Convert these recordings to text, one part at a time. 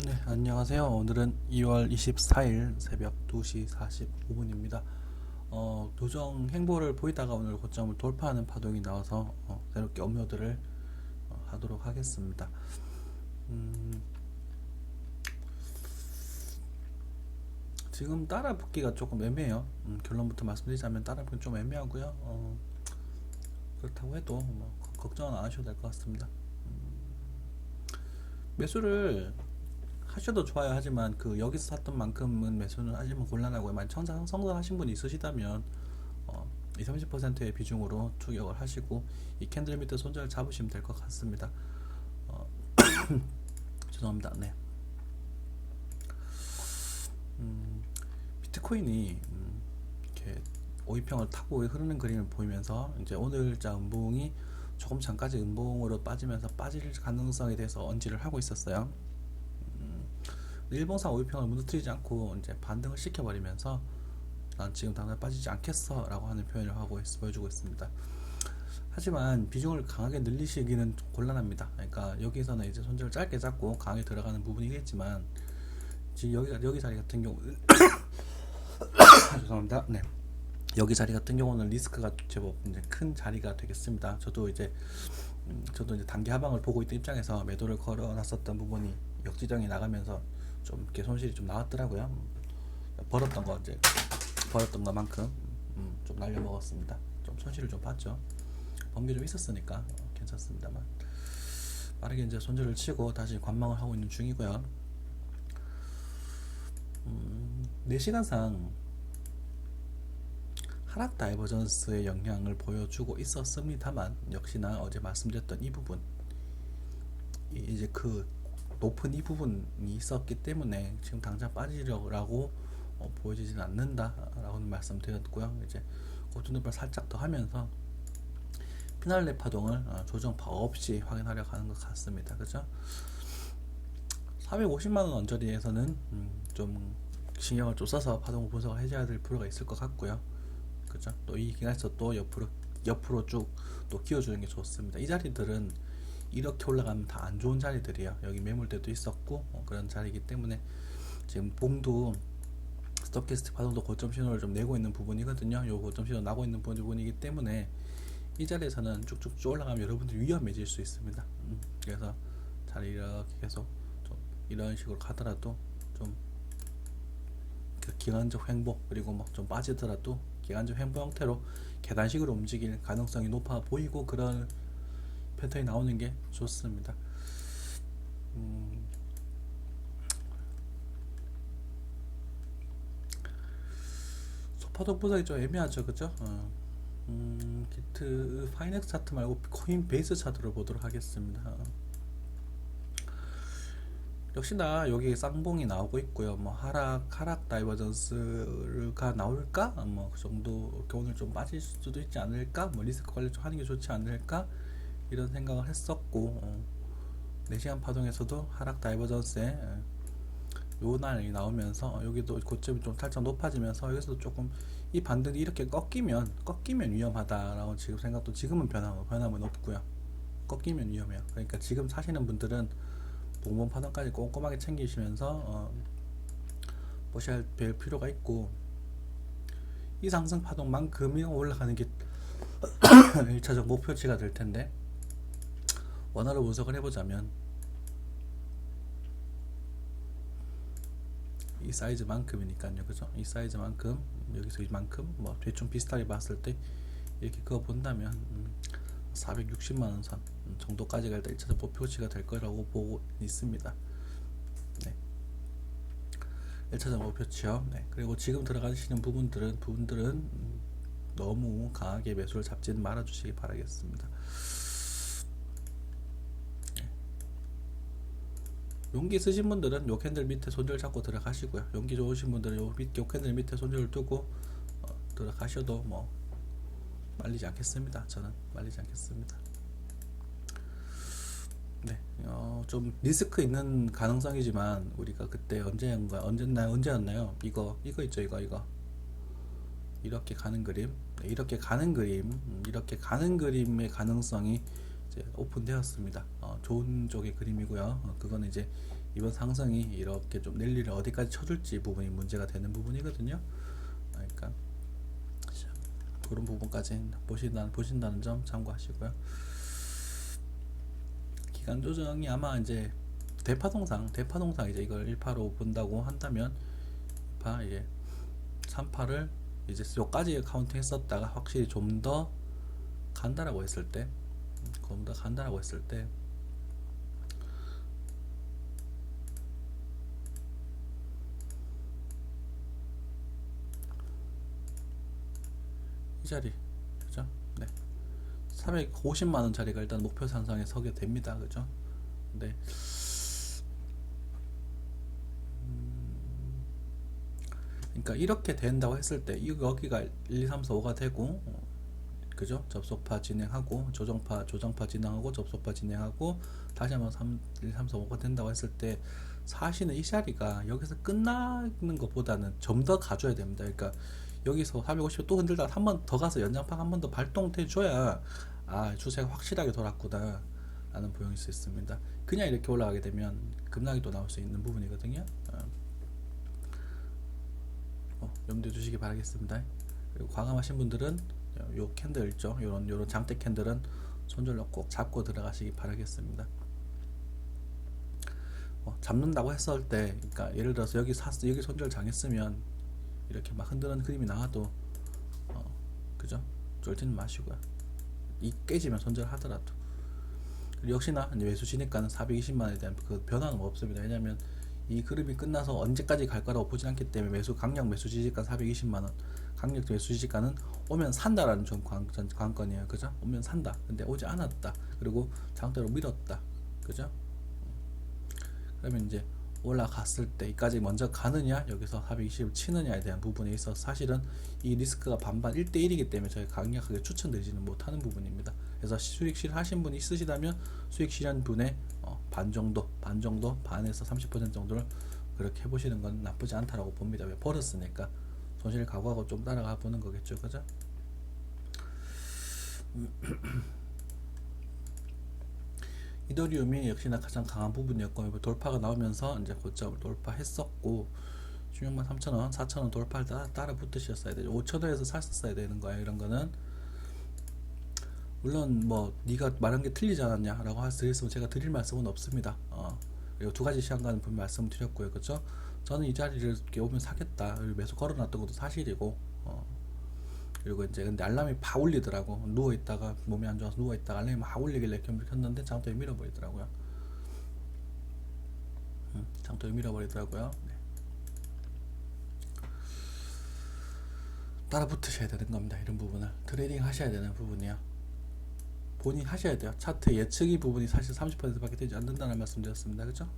네, 안녕하세요. 오늘은 2월 24일 새벽 2시 45분입니다. 도정 행보를 보이다가 오늘 고점을 돌파하는 파동이 나와서 새롭게 업로드를 하도록 하겠습니다. 음, 지금 따라붙기가 조금 애매해요. 결론부터 말씀드리자면 따라붙기 좀 애매하고요. 그렇다고 해도 뭐 걱정은 안 하셔도 될 것 같습니다. 매수를 하셔도 좋아요. 하지만 그 여기서 샀던 만큼은 매수는 하시면 곤란하고요. 만약 성장하신 분이 있으시다면 20, 30%의 비중으로 추격을 하시고 이 캔들 밑에 손절 잡으시면 될 것 같습니다. 어, 죄송합니다. 네. 비트코인이 이렇게 5일평을 타고 흐르는 그림을 보이면서 이제 오늘자 음봉이 조금 전까지 음봉으로 빠지면서 빠질 가능성에 대해서 언지를 하고 있었어요. 일봉상 5일평을 무너뜨리지 않고 이제 반등을 시켜버리면서 난 지금 당장 빠지지 않겠어 라고 하는 표현을 보여주고 있습니다. 하지만 비중을 강하게 늘리시기는 곤란합니다. 그러니까 여기서는 이제 손절을 짧게 잡고 강하게 들어가는 부분이겠지만 지금 여기 자리 같은 경우 죄송합니다. 네. 여기 자리 같은 경우는 리스크가 제법 이제 큰 자리가 되겠습니다. 저도 이제 단기 하방을 보고 있던 입장에서 매도를 걸어놨었던 부분이 역지정이 나가면서 좀 이렇게 손실이 좀 나왔더라고요. 벌었던 것만큼 좀 날려먹었습니다. 좀 손실을 좀 봤죠. 번개 좀 있었으니까 괜찮습니다만 빠르게 이제 손절을 치고 다시 관망을 하고 있는 중이고요. 4시간상 하락 다이버전스의 영향을 보여주고 있었습니다만 역시나 어제 말씀드렸던 이 부분 이제 그 높은 이 부분이 있었기 때문에 지금 당장 빠지려고 보여지진 않는다라고 말씀드렸고요. 이제 고점도발 살짝 더 하면서 피날레 파동을 조정파 없이 확인하려고 하는 것 같습니다. 그죠? 450만원 언저리에서는 좀 신경을 좀 써서 파동 분석을 해줘야 될 필요가 있을 것 같고요. 그죠? 또 이 기간에서 또 옆으로 쭉 또 키워주는 게 좋습니다. 이 자리들은 이렇게 올라가면 다 안 좋은 자리들이에요. 여기 매물대도 있었고 그런 자리이기 때문에 지금 봉도 스톱캐스트 파동도 고점 신호를 좀 내고 있는 부분이거든요. 요 고점 신호 나고 있는 부분이기 때문에 이 자리에서는 쭉쭉 올라가면 여러분들 위험해질 수 있습니다. 그래서 자리 이렇게 계속 좀 이런 식으로 가더라도 좀 기간적 횡보 그리고 뭐 좀 빠지더라도 기간적 횡보 형태로 계단식으로 움직일 가능성이 높아 보이고 그런 패턴이 나오는 게 좋습니다. 소파도 분석이 좀 애매하죠, 그죠? 기트 파이넥스 차트 말고 코인 베이스 차트로 보도록 하겠습니다. 역시나 여기 쌍봉이 나오고 있고요. 뭐 하락 다이버전스가 나올까? 뭐 그 정도 오늘 좀 빠질 수도 있지 않을까? 뭐 리스크 관리 좀 하는 게 좋지 않을까? 이런 생각을 했었고 4시간 파동에서도 하락 다이버전스에 요 날이 나오면서 여기도 고점이 좀 살짝 높아지면서 여기서도 조금 이 반등이 이렇게 꺾이면 위험하다라고 지금 생각도 지금은 변함은 없고요. 꺾이면 위험해요. 그러니까 지금 사시는 분들은 봉봉 파동까지 꼼꼼하게 챙기시면서 보셔야 될 필요가 있고 이 상승 파동만큼이 올라가는 게 1차적 목표치가 될 텐데 원화로 분석을 해보자면 이 사이즈만큼이니까요, 그죠? 이 사이즈만큼 여기서 이만큼 뭐 대충 비슷하게 봤을 때 이렇게 그거 본다면 460만원 선 정도까지가 일단 1차적 목표치가 될 거라고 보고 있습니다. 네. 1차적 목표치요. 네. 그리고 지금 들어가시는 부분들은 너무 강하게 매수를 잡지는 말아 주시기 바라겠습니다. 네. 용기 있으신 분들은 요 캔들 밑에 손절 잡고 들어가시고요. 용기 좋으신 분들은 요 캔들 밑에 손절을 두고 들어가셔도 뭐 말리지 않겠습니다. 저는 말리지 않겠습니다. 네, 좀 리스크 있는 가능성이지만 우리가 그때 언제였나요? 이거 있죠, 이거 이렇게 가는 그림, 네, 이렇게 가는 그림의 가능성이 이제 오픈되었습니다. 좋은 쪽의 그림이고요. 그거는 이제 이번 상승이 이렇게 좀 랠리를 어디까지 쳐줄지 부분이 문제가 되는 부분이거든요. 그러니까 그런 부분까지 보신다는 점 참고하시고요. 기간 조정이 아마 이제 대파동상 이제 이걸 1파로 본다고 한다면 이제 3파를 이제 요까지 카운팅 했었다가 확실히 좀 더 간다라고 했을 때, 이 자리, 그죠? 네. 450만 원짜리가 일단 목표 상상에 서게 됩니다. 그죠? 네. 그러니까 이렇게 된다고 했을 때 여기가 1, 2, 3, 4, 5가 되고, 그죠? 접속파 진행하고 조정파 진행하고 접속파 진행하고 다시 한번 3, 1, 3, 4, 5가 된다고 했을 때 사실은 이 자리가 여기서 끝나는 것보다는 좀 더 가줘야 됩니다. 그러니까 여기서 450을 또 흔들다가 한 번 더 가서 연장판 한 번 더 발동돼 줘야 추세가 확실하게 돌았구나 라는 보용일 수 있습니다. 그냥 이렇게 올라가게 되면 급락이 또 나올 수 있는 부분이거든요. 염두에 두시기 바라겠습니다. 그리고 과감하신 분들은 요 캔들 있죠, 요런 장대 캔들은 손절로 꼭 잡고 들어가시기 바라겠습니다. 잡는다고 했을 때, 그러니까 예를 들어서 여기 손절 당했으면 이렇게 막 흔드는 그림이 나와도 그죠? 쫄지는 마시고요. 이 깨지면 손절하더라도. 역시나 이제 매수 진입가는 420만원에 대한 그 변화는 없습니다. 왜냐하면 이 그룹이 끝나서 언제까지 갈 거라고 보진 않기 때문에 강력 매수 지지가 420만원, 강력 매수 지지가는 오면 산다라는 좀 관건이에요. 그죠? 오면 산다. 근데 오지 않았다. 그리고 장대로 밀었다. 그죠? 그러면 이제 올라갔을 때 이까지 먼저 가느냐, 여기서 420을 치느냐에 대한 부분에 있어서 사실은 이 리스크가 반반 1대1이기 때문에 저희 강력하게 추천드리지는 못하는 부분입니다. 그래서 수익 실하신 분이 있으시다면 수익 실한 분의 반 정도, 반에서 30% 정도를 그렇게 해보시는 건 나쁘지 않다라고 봅니다. 왜 벌었으니까 손실 각오하고 좀 따라가 보는 거겠죠, 그죠? 이더리움이 역시나 가장 강한 부분이었고 돌파가 나오면서 이제 고점을 돌파했었고 16만 3천원, 4천원 돌파를 따라 붙으셨어야 되죠. 5천원에서 샀었어야 되는 거예요. 이런 거는 물론 뭐 네가 말한 게 틀리지 않았냐 라고 드렸으면 제가 드릴 말씀은 없습니다. 그리고 두 가지 시간과는 분명 말씀을 드렸고요. 그렇죠? 저는 이 자리를 이렇게 오면 사겠다, 매수 걸어놨던 것도 사실이고, 그리고 이제 근데 알람이 팍 울리더라고. 누워있다가 몸이 안 좋아서 누워있다가 알람이 막 울리길래 켰는데 장도에 밀어버리더라고요. 장도에 밀어버리더라고요. 네. 따라 붙으셔야 되는 겁니다. 이런 부분을 트레이딩 하셔야 되는 부분이요. 본인 하셔야 돼요. 차트 예측이 부분이 사실 30%밖에 되지 않는다는 말씀 드렸습니다. 그죠?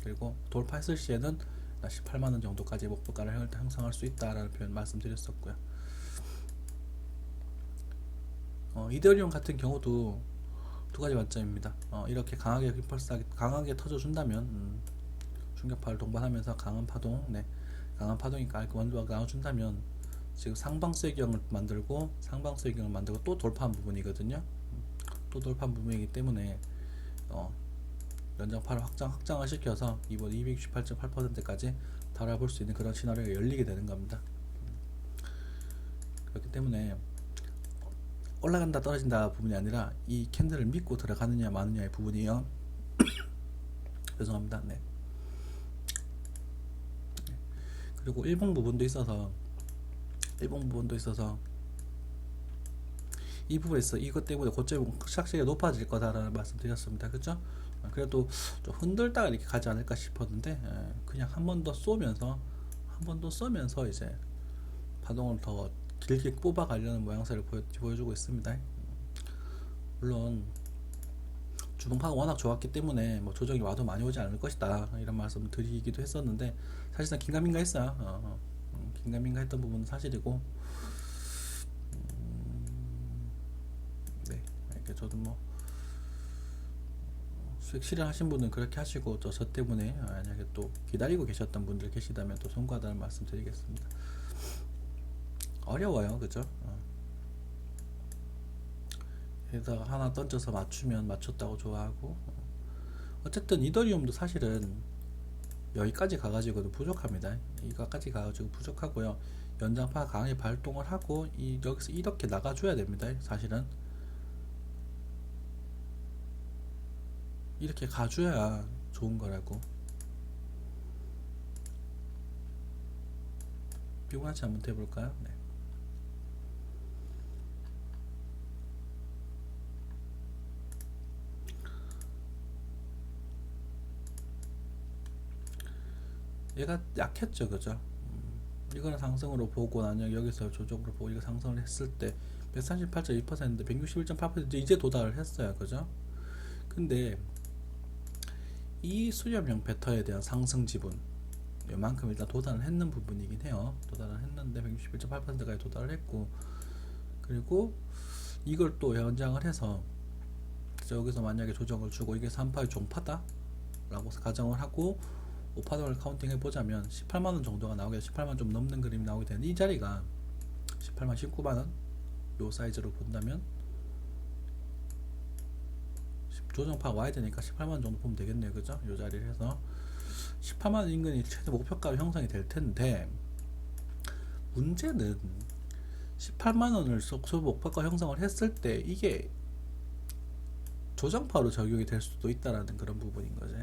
그리고 돌파했을 시에는 18만원 정도까지 목표가를 형성할 수 있다라는 표현 말씀드렸었고요. 이더리움 같은 경우도 두 가지 관점입니다. 이렇게 강하게 터져준다면, 충격파를 동반하면서 강한 파동이 원두가 나와준다면, 지금 상방수익형을 만들고 또 돌파한 부분이거든요. 또 돌파한 부분이기 때문에 연장파를 확장을 시켜서 이번 268.8%까지 달아볼 수 있는 그런 시나리오가 열리게 되는 겁니다. 그렇기 때문에 올라간다 떨어진다 부분이 아니라 이 캔들을 믿고 들어가느냐 마느냐의 부분이요. 죄송합니다. 네. 그리고 일봉 부분도 있어서 이 부분에서 이것 때문에 고점이 확실히 높아질 거다라는 말씀 드렸습니다. 그죠? 그래도 좀 흔들다가 이렇게 가지 않을까 싶었는데, 그냥 한 번 더 쏘면서 이제 파동을 더 길게 뽑아가려는 모양새를 보여주고 있습니다. 물론 주봉파가 워낙 좋았기 때문에 뭐 조정이 와도 많이 오지 않을 것이다 이런 말씀을 드리기도 했었는데, 사실상 긴가민가 했어요. 긴가민가 했던 부분은 사실이고, 네, 이렇게 저도 뭐 수익 실현하신 분은 그렇게 하시고, 저 때문에 만약에 또 기다리고 계셨던 분들 계시다면 또 송구하다는 말씀 드리겠습니다. 어려워요, 그죠? 여기다가 하나 던져서 맞추면 맞췄다고 좋아하고, 어쨌든 이더리움도 사실은 여기까지 가가지고도 부족합니다. 이거까지 가가지고 부족하고요. 연장파 강하게 발동을 하고 여기서 이렇게 나가줘야 됩니다. 사실은 이렇게 가줘야 좋은 거라고. 피부나치 한번 해볼까요? 네. 얘가 약했죠, 그죠? 이거는 상승으로 보고 나중에 여기서 조정으로 보고 이거 상승을 했을 때 138.2%, 161.8% 이제 도달을 했어요, 그죠? 근데 이 수렴형 배터에 대한 상승 지분 이만큼 일단 도달을 했는 부분이긴 해요. 도달을 했는데 161.8%까지 도달을 했고, 그리고 이걸 또 연장을 해서 여기서 만약에 조정을 주고 이게 3파의 종파다 라고 가정을 하고 5파동을 카운팅 해보자면 18만원 정도가 나오게, 18만원 좀 넘는 그림이 나오게 되는데, 이 자리가 18만 19만원 요 사이즈로 본다면 조정파가 와야 되니까 18만원 정도 보면 되겠네요, 그죠? 요 자리를 해서 18만원 인근이 최대 목표가로 형성이 될 텐데, 문제는 18만원을 목표가 형성을 했을 때 이게 조정파로 적용이 될 수도 있다라는 그런 부분인 거지.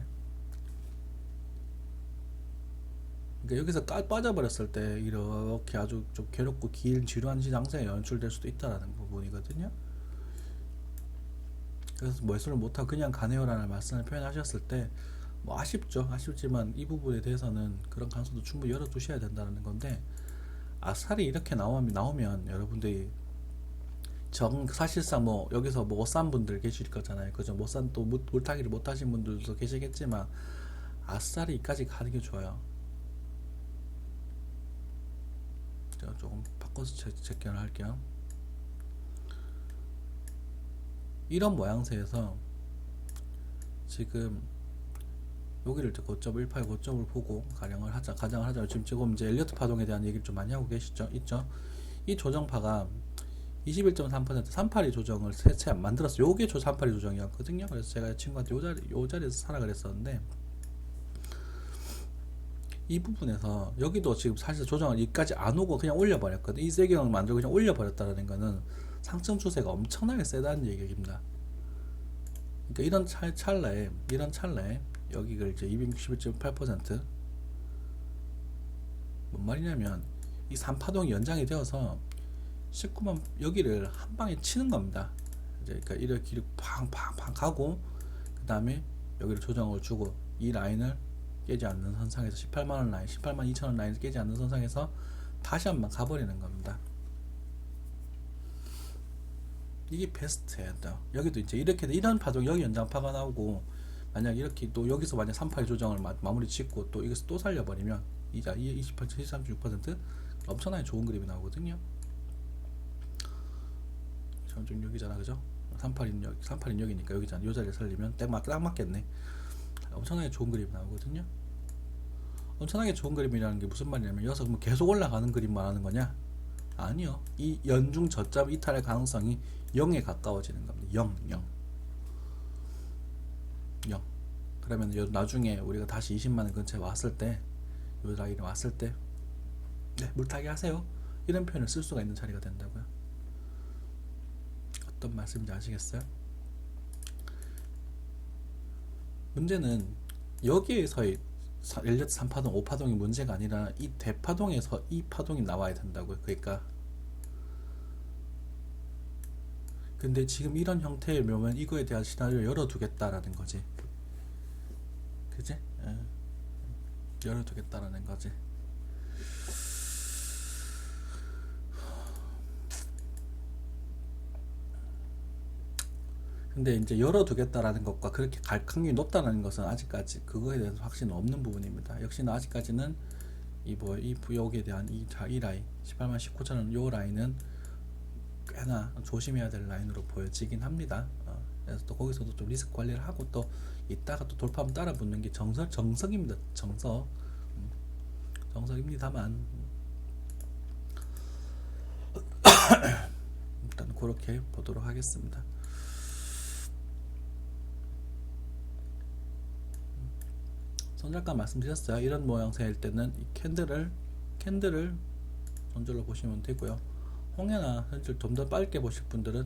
그러니까 여기서 빠져버렸을 때 이렇게 아주 좀 괴롭고 긴 지루한 장세에 연출될 수도 있다라는 부분이거든요. 그래서 매수를 못하고 그냥 가네요라는 말씀을 표현하셨을 때 뭐 아쉽죠. 아쉽지만 이 부분에 대해서는 그런 가능성도 충분히 열어두셔야 된다는 건데, 아싸리 이렇게 나오면 여러분들이 사실상 뭐 여기서 뭐 못 산 분들 계실 거잖아요, 그죠? 또 물타기를 못 하신 분들도 계시겠지만 아싸리 이까지 가는 게 좋아요. 제가 조금 바꿔서 제껴를 할게요. 이런 모양새에서 지금 여기를 고점 18 고점을 보고 가정을 하자. 지금 이제 엘리어트 파동에 대한 얘기를 좀 많이 하고 있죠. 이 조정파가 21.3% 382 조정을 세체 만들었어요. 요게 382 조정이었거든요. 그래서 제가 친구한테 요 자리에서 사라 그랬었는데, 이 부분에서 여기도 지금 사실 조정을 여기까지 안 오고 그냥 올려버렸거든. 이 세경을 만들고 그냥 올려버렸다는 거는 상승 추세가 엄청나게 세다는 얘기입니다. 그러니까 이런 찰나에 여기가 이제 261.8%, 뭔 말이냐면 이 3파동이 연장이 되어서 19만 여기를 한 방에 치는 겁니다. 이제 그러니까 이렇게 팡팡팡 가고, 그 다음에 여기를 조정을 주고 이 라인을 깨지 않는 선상에서 18만원 라인, 18만 2천원 라인을 깨지 않는 선상에서 다시 한번 가버리는 겁니다. 이게 베스트예요. 여기도 이제 이렇게 이런 파동, 여기 연장파가 나오고, 만약 이렇게 또 여기서 만약 3파의 조정을 마무리 짓고 또 여기서 또 살려버리면 이자 28, 36% 엄청나게 좋은 그림이 나오거든요. 좀 여기잖아, 그죠? 38인 여기니까 여기잖아. 요 자리에 살리면 딱 맞겠네. 엄청나게 좋은 그림이 나오거든요. 엄청나게 좋은 그림이라는 게 무슨 말이냐면, 여기서 뭐 계속 올라가는 그림 말하는 거냐? 아니요. 이 연중 저점 이탈의 가능성이 0에 가까워지는 겁니다. 0. 그러면 나중에 우리가 다시 20만원 근처에 왔을 때, 요 라인에 왔을 때, 네, 물타기 하세요, 이런 표현을 쓸 수가 있는 자리가 된다고요. 어떤 말씀인지 아시겠어요? 문제는 여기에서의 엘리어트 3파동, 5파동이 문제가 아니라 이 대파동에서 이 파동이 나와야 된다고요. 그러니까 근데 지금 이런 형태의 묘면 이거에 대한 시나리오를 열어두겠다라는 거지, 그지? 열어두겠다라는 거지. 근데 이제 열어두겠다라는 것과 그렇게 갈 확률이 높다는 것은 아직까지 그거에 대해서 확신은 없는 부분입니다. 역시나 아직까지는 이 부역에 대한 이 라인 18만 19천원 요 라인은 꽤나 조심해야 될 라인으로 보여지긴 합니다. 그래서 또 거기서도 좀 리스크 관리를 하고 또 이따가 또 돌파하면 따라 붙는 게 정석입니다. 정석입니다만 일단 그렇게 보도록 하겠습니다. 손절가 말씀드렸어요. 이런 모양새일 때는 이 캔들을 손절로 보시면 되고요. 홍해나 현실 좀 더 빠르게 보실 분들은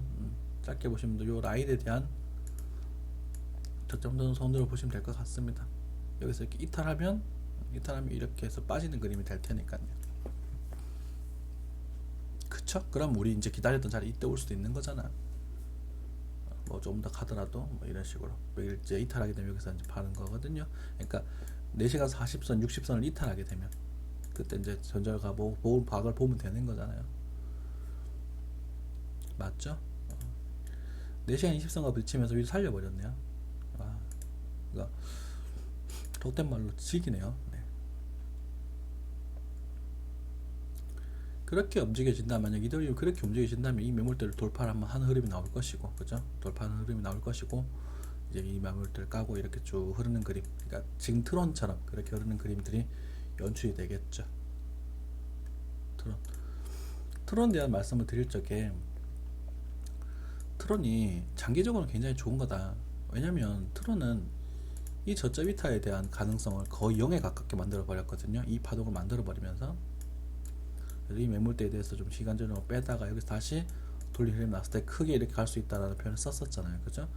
짧게 보시면 요 라인에 대한 저점도는 손으로 보시면 될 것 같습니다. 여기서 이렇게 이탈하면 이렇게 해서 빠지는 그림이 될 테니까요. 그쵸? 그럼 우리 이제 기다렸던 자리 이때 올 수도 있는 거잖아. 뭐 좀 더 가더라도 뭐 이런 식으로 이제 이탈하게 되면 여기서 이제 파는 거거든요. 그러니까 4시간 40선, 60선을 이탈하게 되면 그때 이제 전절가 모을 박을 보면 되는 거잖아요. 맞죠? 4시간 20선과 부딪히면서 위로 살려버렸네요. 와, 그러니까 속된 말로 지기네요. 네. 그렇게 움직여진다면, 만약 이더리움이 그렇게 움직여진다면 이 매물대를 돌파를 한번 하는 흐름이 나올 것이고, 그죠? 돌파하는 흐름이 나올 것이고, 이제 이 매물대를 까고 이렇게 쭉 흐르는 그림, 그러니까 지금 트론처럼 그렇게 흐르는 그림들이 연출이 되겠죠. 트론에 대한 말씀을 드릴 적에, 트론이 장기적으로는 굉장히 좋은 거다. 왜냐면 트론은 이 저점 이탈에 대한 가능성을 거의 0에 가깝게 만들어 버렸거든요. 이 파동을 만들어 버리면서 이 매물대에 대해서 좀 시간적으로 빼다가 여기서 다시 돌리 흐름이 났을 때 크게 이렇게 갈 수 있다라는 표현을 썼었잖아요. 그죠?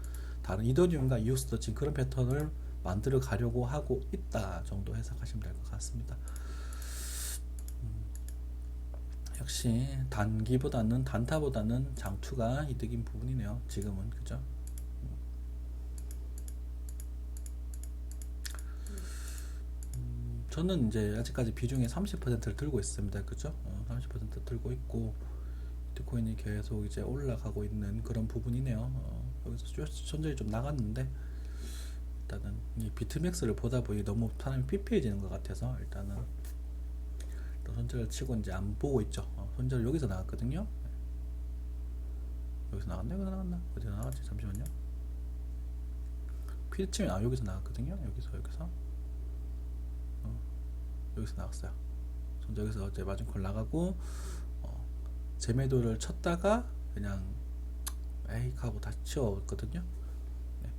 다른 이더리움과 이오스도 지금 그런 패턴을 만들어 가려고 하고 있다 정도 해석하시면 될 것 같습니다. 역시 단타보다는 장투가 이득인 부분이네요. 지금은. 그죠? 저는 이제 아직까지 비중의 30%를 들고 있습니다. 그죠? 30% 들고 있고, 비트코인이 계속 이제 올라가고 있는 그런 부분이네요. 여기서 천천히 좀 나갔는데, 일단은 이 비트맥스를 보다 보니 너무 사람이 피폐해지는 것 같아서, 일단은 또 손절을 치고 이제 안 보고 있죠. 손절을 여기서 나갔거든요. 여기서 나갔나? 여기서 나갔나? 어디서 나갔지? 잠시만요. 피치면 여기서 나갔거든요. 여기서 나갔어요. 여기서 이제 마진콜 나가고 재매도를 쳤다가 그냥 에이 하고 다시 치웠거든요. 네.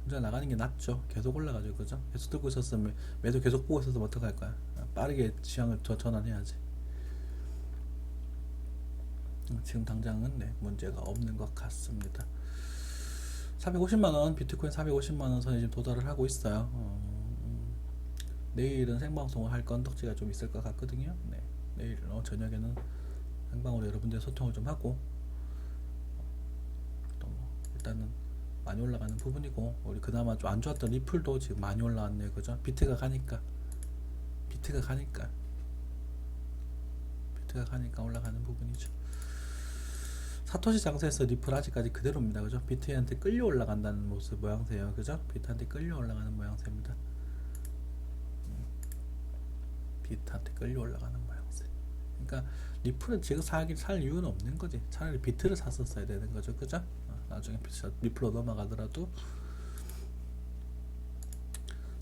혼자 나가는 게 낫죠. 계속 올라가죠. 그죠? 계속 들고 있었으면 매도 계속 보고 있었으면 어떡할 거야. 빠르게 시장을 전환해야지. 지금 당장은 네, 문제가 없는 것 같습니다. 450만원, 비트코인 450만원 선에 지금 도달을 하고 있어요. 내일은 생방송을 할 건덕지가 좀 있을 것 같거든요. 네, 내일 저녁에는 생방으로 여러분들 소통을 좀 하고, 또 뭐 일단은 많이 올라가는 부분이고, 우리 그나마 좀 안 좋았던 리플도 지금 많이 올라왔네요. 그죠? 비트가 가니까 올라가는 부분이죠. 사토시 장세에서 리플 아직까지 그대로입니다. 그죠? 비트한테 끌려 올라간다는 모습 모양새예요. 그죠? 비트한테 끌려 올라가는 모양새입니다. 비트한테 끌려 올라가는 모양새. 그러니까 리플은 지금 살 이유는 없는 거지. 차라리 비트를 샀었어야 되는 거죠. 그죠? 나중에 리플로 넘어가더라도.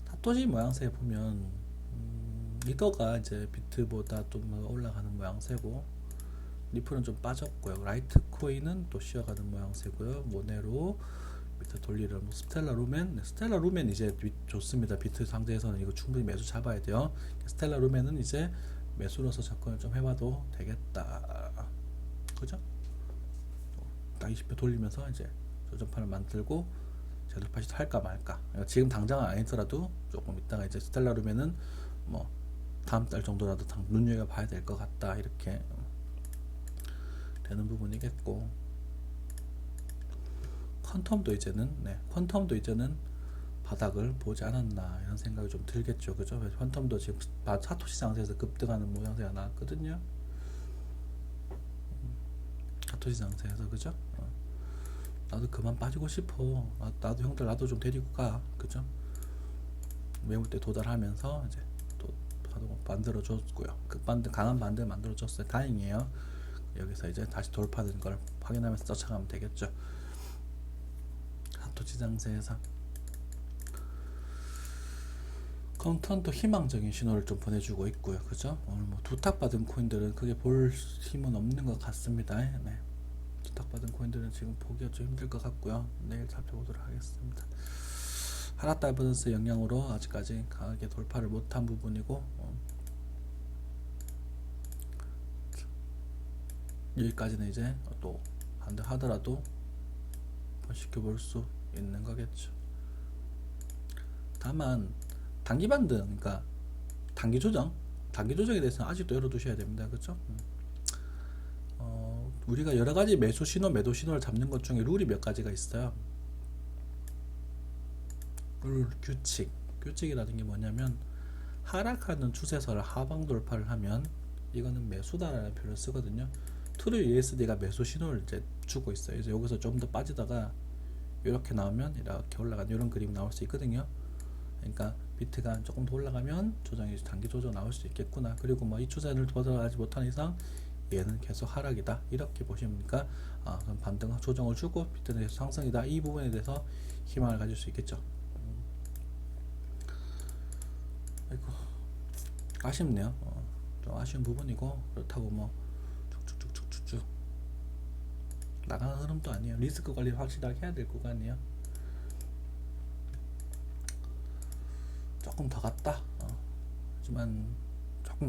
사토시 모양새에 보면 이더가 이제 비트보다 좀 올라가는 모양새고, 리플은 좀 빠졌고요. 라이트코인은 또 쉬어가는 모양새고요. 모네로 밑에 돌리를 스텔라 루멘 이제 좋습니다. 비트 상대에서는 이거 충분히 매수 잡아야 돼요. 스텔라 루멘은 이제 매수로서 접근을 좀 해봐도 되겠다. 그죠? 딱 20배 돌리면서 이제 조정판을 만들고 제도파시 할까 말까. 지금 당장은 아니더라도 조금 있다가 이제 스텔라 루멘은 뭐 다음 달 정도라도 눈여겨봐야 될 것 같다. 이렇게 되는 부분이겠고, 퀀텀도 이제는 바닥을 보지 않았나 이런 생각이 좀 들겠죠. 그죠? 퀀텀도 지금 사토시 상태에서 급등하는 모양새가 나왔거든요. 사토시 상태에서. 그죠? 나도 그만 빠지고 싶어. 나도 형들 나도 좀 데리고 가. 그죠? 매물대 도달하면서 이제 또 파동 만들어 줬고요. 강한 반대 만들어 줬어요. 다행이에요. 여기서 이제 다시 돌파된 걸 확인하면서 쫓아가면 되겠죠. 사토시 장세에서 컨턴도 희망적인 신호를 좀 보내주고 있고요. 그죠? 오늘 뭐 두탁받은 코인들은 크게 볼 힘은 없는 것 같습니다. 네. 두탁받은 코인들은 지금 보기가 좀 힘들 것 같고요. 내일 살펴보도록 하겠습니다. 하락 다이버전스 영향으로 아직까지 강하게 돌파를 못한 부분이고, 여기까지는 이제 또 반등하더라도 지켜볼 수 있는 거겠죠. 다만 단기 반등, 그러니까 단기 조정에 대해서는 아직도 열어두셔야 됩니다. 그렇죠? 우리가 여러 가지 매수 신호, 매도 신호를 잡는 것 중에 룰이 몇 가지가 있어요. 룰, 규칙이라는 게 뭐냐면, 하락하는 추세선을 하방 돌파를 하면 이거는 매수다라는 표현을 쓰거든요. 트루 USD가 매수 신호를 이제 주고 있어요. 그래서 여기서 좀 더 빠지다가 이렇게 나오면 이렇게 올라가는 이런 그림이 나올 수 있거든요. 그러니까 비트가 조금 더 올라가면 조정이 단기 조정 나올 수 있겠구나. 그리고 뭐 이 추세를 벗어나지 못한 이상 얘는 계속 하락이다. 이렇게 보시니까 그럼 반등 조정을 주고 비트는 계속 상승이다. 이 부분에 대해서 희망을 가질 수 있겠죠. 아이고, 아쉽네요. 좀 아쉬운 부분이고, 그렇다고 뭐 쭉쭉쭉쭉쭉 나가는 흐름도 아니에요. 리스크 관리 확실하게 해야 될 구간이에요. 조금 더 갔다. 하지만 조금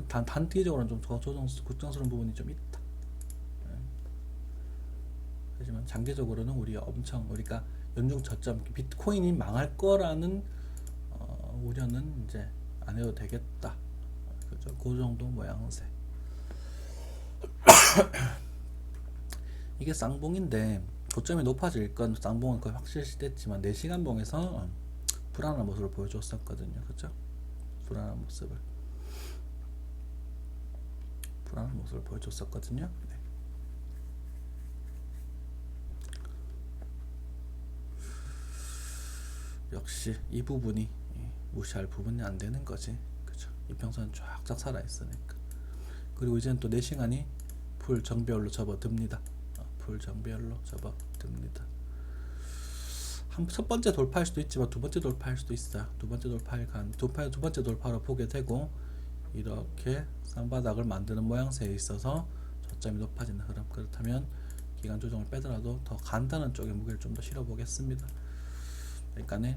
단기적으로는 좀 더 걱정스러운 부분이 좀 있다. 하지만 장기적으로는 우리가 연중 저점 비트코인이 망할 거라는 우려는 이제 안 해도 되겠다. 그죠? 그 정도 모양새. 이게 쌍봉인데 고점이 높아질 건 쌍봉은 거의 확실시됐지만 4시간 봉에서 불안한 모습을 보여줬었거든요. 그죠? 불안한 모습을 보여줬었거든요. 네. 역시 이 부분이 무시할 부분이 안 되는 거지. 그죠? 이평선 쫙쫙 살아 있으니까. 그리고 이제는 또 4시간이 풀 정배열로 접어듭니다. 풀 정배열로 접어듭니다. 첫 번째 돌파할 수도 있지만 두 번째 돌파할 수도 있어요. 두 번째 돌파로 보게 되고, 이렇게 쌍바닥을 만드는 모양새에 있어서 저점이 높아지는 흐름. 그렇다면 기간 조정을 빼더라도 더 간단한 쪽에 무게를 좀 더 실어 보겠습니다. 그러니까는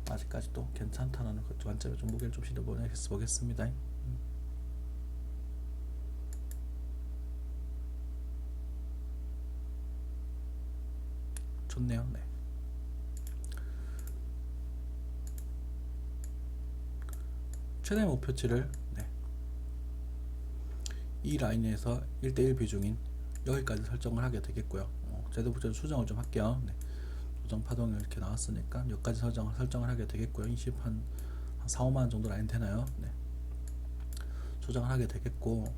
아직까지도 괜찮다는 그 관점에 좀 무게를 좀 실어 보겠습니다. 좋네요. 네. 최대 목표치를 이 라인에서 1대1 비중인 여기까지 설정을 하게 되겠고요. 제도 부채 수정을 좀 할게요. 네. 조정 파동이 이렇게 나왔으니까 여기까지 설정을 하게 되겠고요. 20한 4, 5만 정도 라인 되나요? 네. 조정을 하게 되겠고,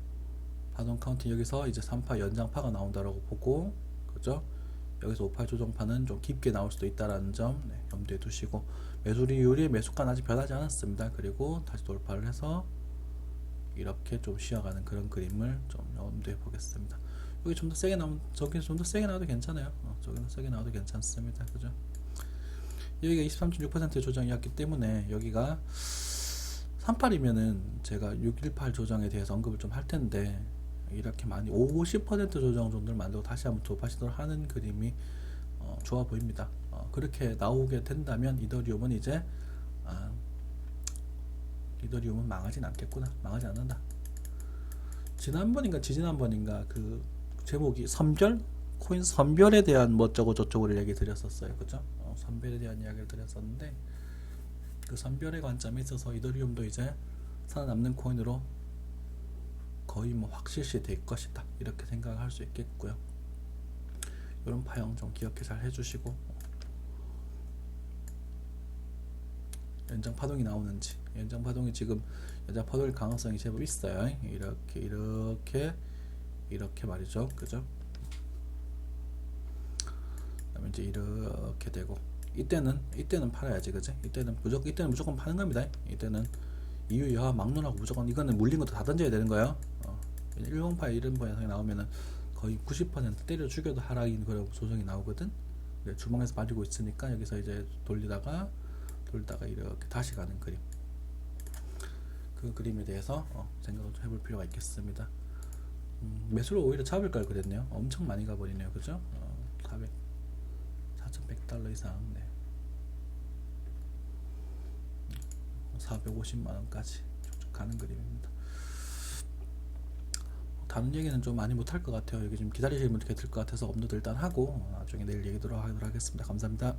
파동 카운팅 여기서 이제 3파 연장파가 나온다라고 보고, 그죠? 여기서 5파 조정파는 좀 깊게 나올 수도 있다라는 점 염두에 두시고, 매수율이 매수가는 아직 변하지 않았습니다. 그리고 다시 돌파를 해서 이렇게 좀 쉬어가는 그런 그림을 좀 염두에 보겠습니다. 여기 좀 더 세게 나오면, 저기 좀 더 세게 나와도 괜찮아요. 저기는 세게 나와도 괜찮습니다. 그죠? 여기가 23.6% 조정이었기 때문에 여기가 38이면은 제가 618 조정에 대해서 언급을 좀 할 텐데, 이렇게 많이 50% 조정 정도를 만들고 다시 한번 돌파 시도를 하는 그림이 좋아 보입니다. 그렇게 나오게 된다면 이더리움은 이제 이더리움은 망하진 않겠구나. 망하지 않는다. 지난번인가 지지난번인가 그 제목이 코인 선별에 대한 뭐 저쪽을 얘기 드렸었어요. 그죠? 선별에 대한 이야기를 드렸었는데, 그 선별의 관점에 있어서 이더리움도 이제 살아남는 코인으로 거의 뭐 확실시 될 것이다. 이렇게 생각을 할 수 있겠고요. 이런 파형 좀 기억해 잘 해주시고, 연장 파동이 나오는지, 연장 파동이 지금 연장 파동일 가능성이 제법 있어요. 이렇게 말이죠. 그죠? 그다음에 이제 이렇게 되고, 이때는 팔아야지. 그죠? 이때는 무조건 파는 겁니다. 이때는 이유 여하 막론하고 무조건 이거는 물린 것도 다 던져야 되는 거예요. 108 이런 모양이 나오면은 거의 90% 때려 죽여도 하락인 그런 조정이 나오거든. 주방에서 빠지고 있으니까 여기서 이제 돌리다가 이렇게 다시 가는 그림. 그 그림에 대해서 생각을 좀 해볼 필요가 있겠습니다. 매수를 오히려 잡을 걸 그랬네요. 엄청 많이 가버리네요. 그죠? 4,100달러 이상. 네. 450만 원까지 쭉쭉 가는 그림입니다. 다른 얘기는 좀 많이 못할 것 같아요. 여기 지금 기다리시는 분들 계실 것 같아서 업로드 일단 하고 나중에 내일 얘기 들어가도록 하겠습니다. 감사합니다.